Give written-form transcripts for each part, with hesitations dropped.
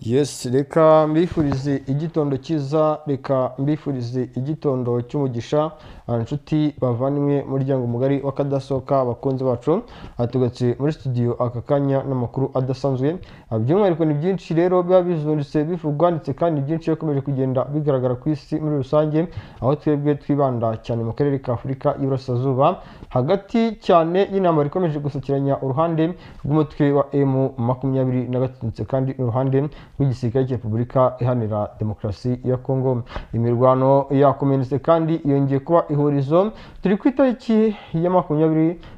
Yes, reka mbifurize igitondo cyiza, reka mbifurize igitondo cy'umugisha, inshuti bavanywe muryango mugari w'akadasohoka bakunze bacu, tugatse muri studio aka kanya n'amakuru adasanzwe. By'umwihariko ni byinshi rero biba bizunditse bivugwa ndetse kandi byinshi bikomeje kugenda bigaragara ku isi muri rusange, aho twebwe twibanda cyane mu karere ka Afurika y'Iburasirazuba hagati cyane y'intambara ikomeje gusakiranya uruhande rw'umutwe wa M23 kandi n'uruhande rw'igisirikare cya Repubulika Iharanira Demokarasi ya Kongo. Imirwano yakomenetse kandi yongeye kuba ihurizo. Turi ku itariki ya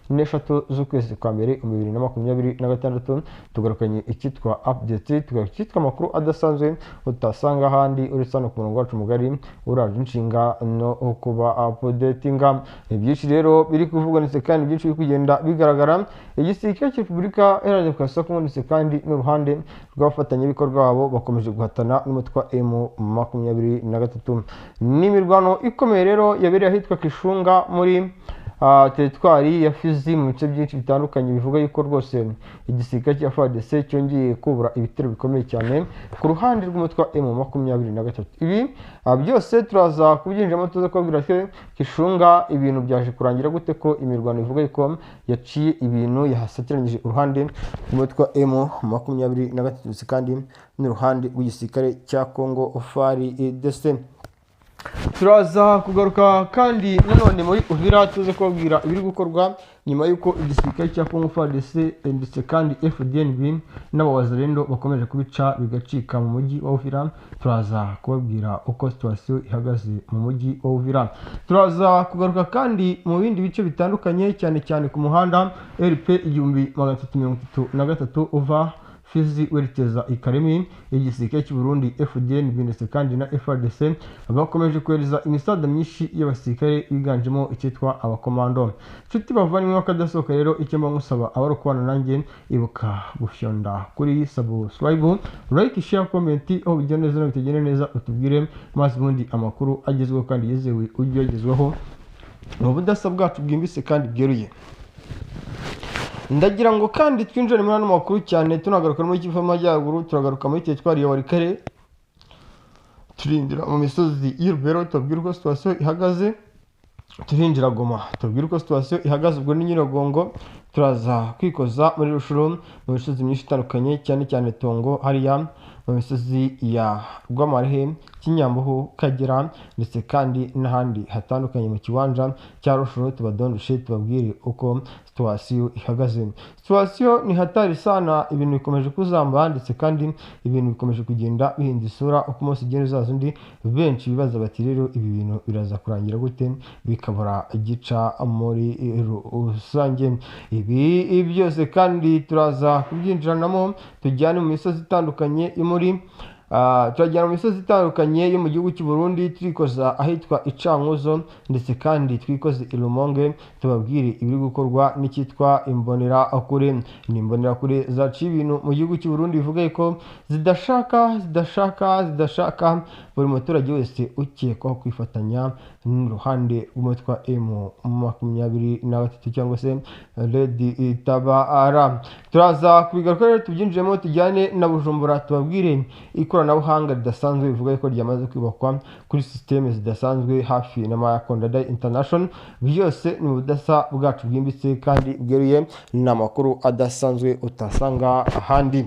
23 z'ukwezi kwa mbere 2026, tugarukanye icyitwa update, tugarukitwa amakuru adasanzwe utasanga ahandi uretse hano ku murongo wacu mugari uraje inshinga no kuba updatinga. Ibyinshi rero biri kuvugwa ndetse kandi byinshi biri kugenda bigaragara. Igisirikare cya Repubulika Iharanira Demokarasi ya Kongo ndetse kandi n'uruhande rw'abafatanyabikorwa babo bakomeje guhatana n'umutwe wa M23. Ni imirwano ikomeye rero yabereye ahitwa Kishunga muri teritwari ya Fizi mu bice byinshi bitandukanye, bivuga yuko rwose igisirikare cya FARDC cyongeye kubura ibitero bikomeye cyane ku ruhande rw'umutwe wa M23. Ibi byose turaza kubyinjiramo tuza kubabwira ko Kishunga ibintu byaje kurangira gute, ko imirwano ivuga yuko yaciye ibintu yahasakiranyije uruhande rw'umutwe wa M23 kandi n'uruhande rw'igisirikare cya Congo FARDC. Turaza kugaruka kandi nanone muri Uvira tuze kubabwira ibiri gukorwa nyuma yuko igisirikare cya Congo FARDC ndetse kandi FDNB n'abawazalendo bakomeje kubica bigacika mu mujyi wa Uvira. Turaza kubabwira uko situation ihagaze mu mujyi wa Uvira. Turaza kugaruka kandi mu bindi bice bitandukanye cyane cyane ku muhanda RP 1333 uva Fizi werekeza Ikaremi. Igisirikare cy'u Burundi FDNB ndetse kandi na FARDC bakomeje kohereza imisada myinshi y'abasirikare biganjemo icyitwa abakomando. Nshuti bavanywe bakadasohoka rero, icyo mba ngusaba abari kubana nanjye, ibuka gufyonda kuri subscribe, like, share, comment, aho bigenda neza bitagenda neza utubwire, maze ubundi amakuru agezweho kandi yizewe ujye yagezweho mu budasa bwacu bwimbitse kandi bweruye. Ndagira ngo kandi twinjire muri ano makuru cyane tunagaruka muri Kivu y'Amajyaruguru, turagaruka muri teritwari ya Walikale, turindira mu misozi y'Irubero tubwira uko situation ihagaze, turinjira Goma tubwira uko situation ihagaze, ubwo ni Nyiragongo. Turaza kwikoza muri Rushuru mu misozi myinshi itandukanye cyane cyane Tongo hariya mu misozi ya Rwamarehe, Kinyambuhu, Kagera ndetse kandi n'ahandi hatandukanye mu kiwanja cya Rushuru. Tubadondoshe tubabwire uko situation ihagaze. Situation ni hatari sana, ibintu bikomeje kuzamba ndetse kandi ibintu bikomeje kugenda bihinda isura uko umunsi ugenda uzaza undi. Benshi bibaza bati rero ibi bintu biraza kurangira gute bikabura gica muri rusange. Ibi byose kandi turaza kubyinjiranamo tujyane mu misozi itandukanye turajyana mu misozi itandukanye yo mu gihugu cy'u Burundi, twikoza ahitwa Icankuzo ndetse kandi twikoze Irumonge, tubabwire ibiri gukorwa n'icyitwa imbonerakure. Ni imbonerakure zaciye ibintu mu gihugu cy'u Burundi, bivuga ko zidashaka buri muturage wese ukekwaho kwifatanya n'uruhande rw'umutwe wa M23 cyangwa se Red Tabara. Turaza kubigaruka rero tubyinjiremo tujyane na Bujumbura, tubabwire ikoranabuhanga ridasanzwe bivuga ko ryamaze kwibakwa kuri systeme zidasanzwe hafi na Mayakonda International. Byose ni budasa bwacu bwimbitse kandi bweruye, ni amakuru adasanzwe utasanga ahandi.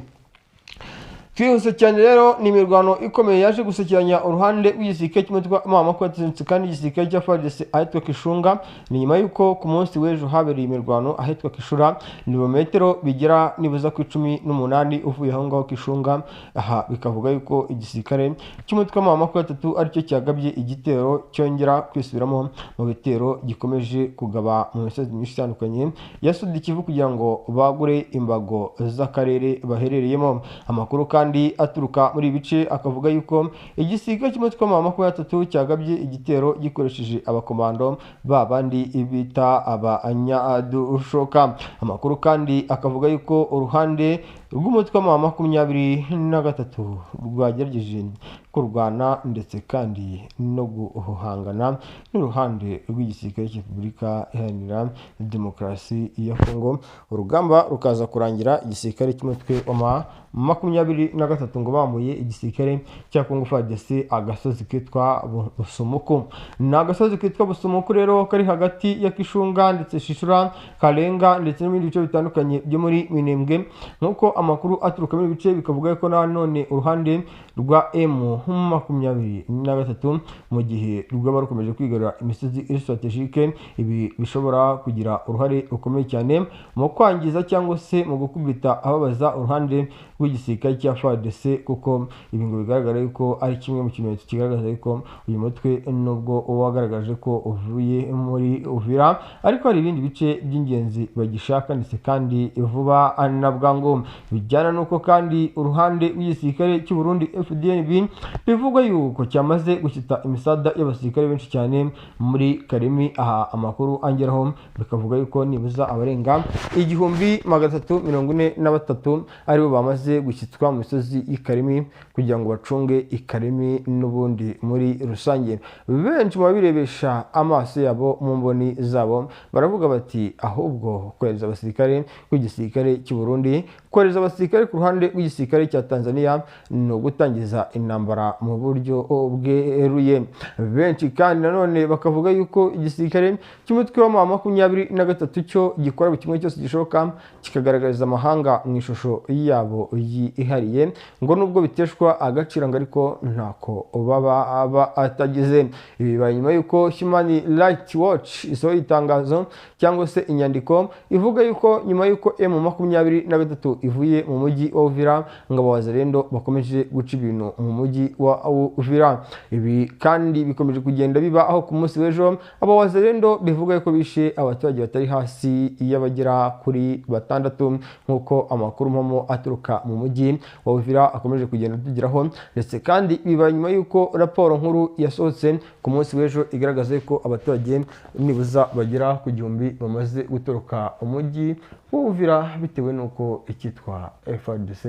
Twihuse cyane rero, ni imirwano ikomeye yaje gusakiranya uruhande rw'igisirikare cy'umutwe wa M23 kandi igisirikare cya FARDC ahitwa Kishunga. Ni nyuma yuko ku munsi w'ejo habereye imirwano ahitwa Kishura, ni ibirometero bigera nibuza ku 18 uvuye aho ngaho Kishunga. Aha bikavuga yuko igisirikare cy'umutwe wa M23 aricyo cyagabye igitero cyongera kwisubiramo mu bitero gikomeje kugaba mu misozi myinshi itandukanye ya Sud Kivu kugira ngo bagure imbago z'akarere baherereyemo. Amakuru kandi aturuka muri bice akavuga yuko igisirikare cy'umutwe wa M23 cyagabye igitero gikoresheje abakomando babandi bita abanyadushoka. Amakuru kandi akavuga yuko uruhande rw'umutwe wa 23 rwagerageje kurwana ndetse kandi no guhangana n'uruhande rw'igisirikare cya Repubulika Iharanira Demokarasi ya Kongo. Urugamba rukaza kurangira igisirikare cy'umutwe wa 23 ngo bamuye igisirikare cya Kongo FARDC agasozi kitwa Busumuku. Ni agasozi kitwa Busumuku rero kari hagati ya Kishunga ndetse Shishura, Kalenga ndetse n'ibindi bice bitandukanye byo muri Minembwe. Nkuko amakuru aturuka muri bice bikavuga ko nanone uruhande rwa M23 mu gihe rwaba rukomeje kwigarura imisozi iri strategique, ibi bishobora kugira uruhare rukomeye cyane mu kwangiza cyangwa se mu gukubita ababaza uruhande rw'igisirikare cya FARDC, kuko ibi ngo bigaragara yuko ari kimwe mu kimenyetso kigaragaza yuko uyu mutwe nubwo wagaragaje ko uvuye muri Uvira, ariko hari ibindi bice by'ingenzi bagishaka ndetse kandi vuba na bwangu. Bijyana nuko kandi uruhande rw'igisirikare cy'u Burundi FDNB bivugwa yuko cyamaze gushyita imisada y'abasirikare benshi cyane muri Karemi. Aha amakuru angeraho bikavuga yuko nibuza abarenga 1343 aribo bamaze gushyitwa mu misozi y'Ikaremi kugira ngo bacunge Ikaremi n'ubundi muri rusange. Benshi mu babirebesha amaso yabo mu mboni zabo baravuga bati ahubwo kohereza abasirikare kw'igisirikare cy'u Burundi, kohereza abasirikare ku ruhande rw'igisirikare cya Tanzania no gutangiza intambara mu buryo bweruye. Benshi kandi nanone bakavuga yuko igisirikare cy'umutwe wa 23 cyo gikora buri kimwe cyose gishoboka kikagaragariza amahanga mu ishusho yabo yihariye, ngo nubwo biteshwa agaciro ngo ariko ntako baba atagize. Ibi bibaye nyuma yuko Human Rights Watch isohoye itangazo cyangwa se inyandiko ivuga yuko nyuma yuko M23 ivuye mu mujyi wa Uvira ngo abawazalendo bakomeje guca ibintu mu mujyi wa Uvira. Ibi kandi bikomeje kugenda biba aho ku munsi w'ejo abawazalendo bivuga yuko bishe abaturage batari hasi y'abagera kuri 6 nk'uko amakuru mpamo aturuka mu mujyi wa Uvira akomeje kugenda tugeraho, ndetse kandi biba nyuma yuko raporo nkuru yasohotse ku munsi w'ejo igaragaza ko abaturage nibuza bagera ku 1000 bamaze gutoroka umujyi wa Uvira bitewe nuko ikitwa FARDC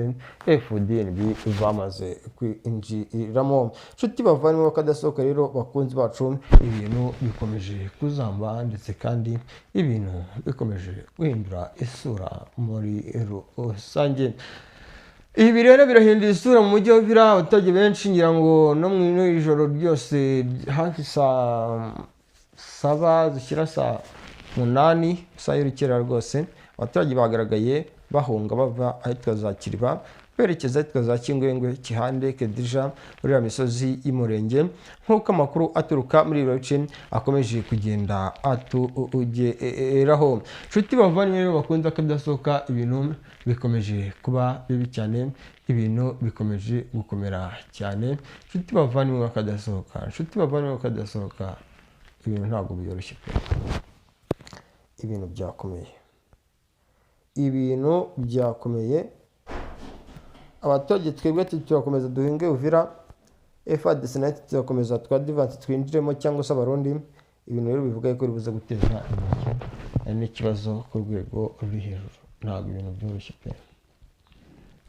FDNB bamaze kwinjiramo. Nshuti bavanywe bakadasohoka rero bakunzi bacu, ibintu bikomeje kuzamba ndetse kandi ibintu bikomeje guhindura isura muri rusange. Ibi rero birahindura isura mu mujyi wa Uvira. Abaturage benshi ngira ngo no mu ijoro ryose hafi saa 7 zishyira saa 8 saa y'urukera rwose abaturage bagaragaye bahunga bava ahitwa za Kiriba berekeza ahitwa za Kingwengwe, Kihande, Kedija muri ya misozi y'Umurenge, nk'uko amakuru aturuka muri ibi bice akomeje kugenda atugeraho. Nshuti bavanywe rero bakunze kadasohoka, ibintu bikomeje kuba bibi cyane, ibintu bikomeje gukomera cyane. Nshuti bavanywe bakadasohoka, nshuti bavanywe bakadasohoka, ibintu ntabwo byoroshye pe, ibintu byakomeye, ibintu byakomeye. Abaturage twebwe turakomeza duhinge Uvira, FARDC nayo turakomeza twadivance twinjiremo cyangwa se abarundi. Ibintu rero bivuga ko bibuza guteza inkeke n'ikibazo ku rwego ruri hejuru. Ntabwo ibintu byoroshye pe,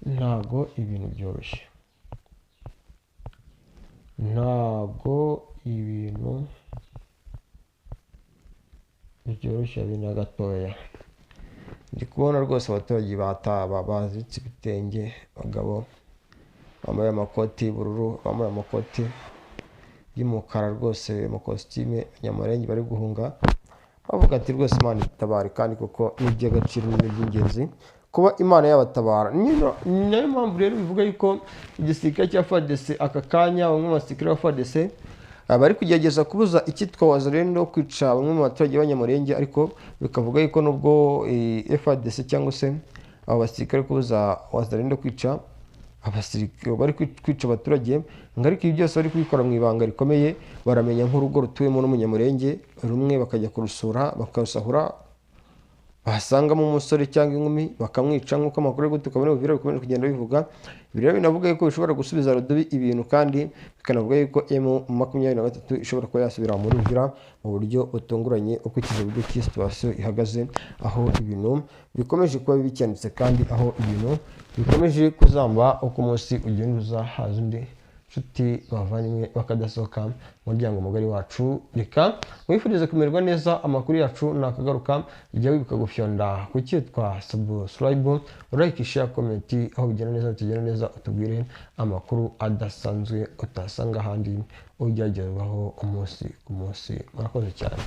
ntabwo ibintu byoroshye, ntabwo ibintu byoroshye habe na gatoya. Ndi kubona rwose abaturage bazitse ibitenge, abagabo bambaye amakoti y'ubururu, bambaye amakoti y'umukara rwose, amakositime nyamurenge, bari guhunga bavuga ati rwose Imana itabare, kandi kuko ni iby'agaciro n'iby'ingenzi kuba Imana yabatabara. Niyo mpamvu rero bivuga yuko igisirikare cya FARDC aka kanya bamwe mu basirikare ba FARDC bari kugerageza kubuza icyitwa wazalendo kwica bamwe mu baturage b'Abanyamurenge, ariko bikavuga yuko nubwo FARDC cyangwa se aba basirikare kubuza wazalendo kwica abasirikare bari kwica abaturage, ngo ariko ibi byose bari kubikora mu ibanga rikomeye. Baramenya nk'urugo rutuwemo n'umunyamurenge rumwe bakajya kurusura bakarusahura, basangamo umusore cyangwa inkumi bakamwica, nk'uko amakuru yo gutuka muri Uvira bikomeje kugenda bivuga. Ibi rero binavuga yuko bishobora gusubiza rudubi ibintu, kandi bikanavuga yuko M23 ishobora kuba yasubira muri Uvira mu buryo butunguranye, ukurikije uburyo ki situation ihagaze, aho ibintu bikomeje kuba bibi cyane kandi aho ibintu bikomeje kuzamba uko umunsi ugenda uza haza undi nshuti bavanywe bakadasohoka umuryango mugari wacu. Reka mwifurize kumererwa neza. Amakuru yacu nakagaruka, ijya wibuka gufyonda ku cyitwa subscribe, like, share, comment, aho bigenda neza bitugenda neza, utubwire amakuru adasanzwe utasanga ahandi ujyagerwaho umunsi ku munsi. Murakoze cyane.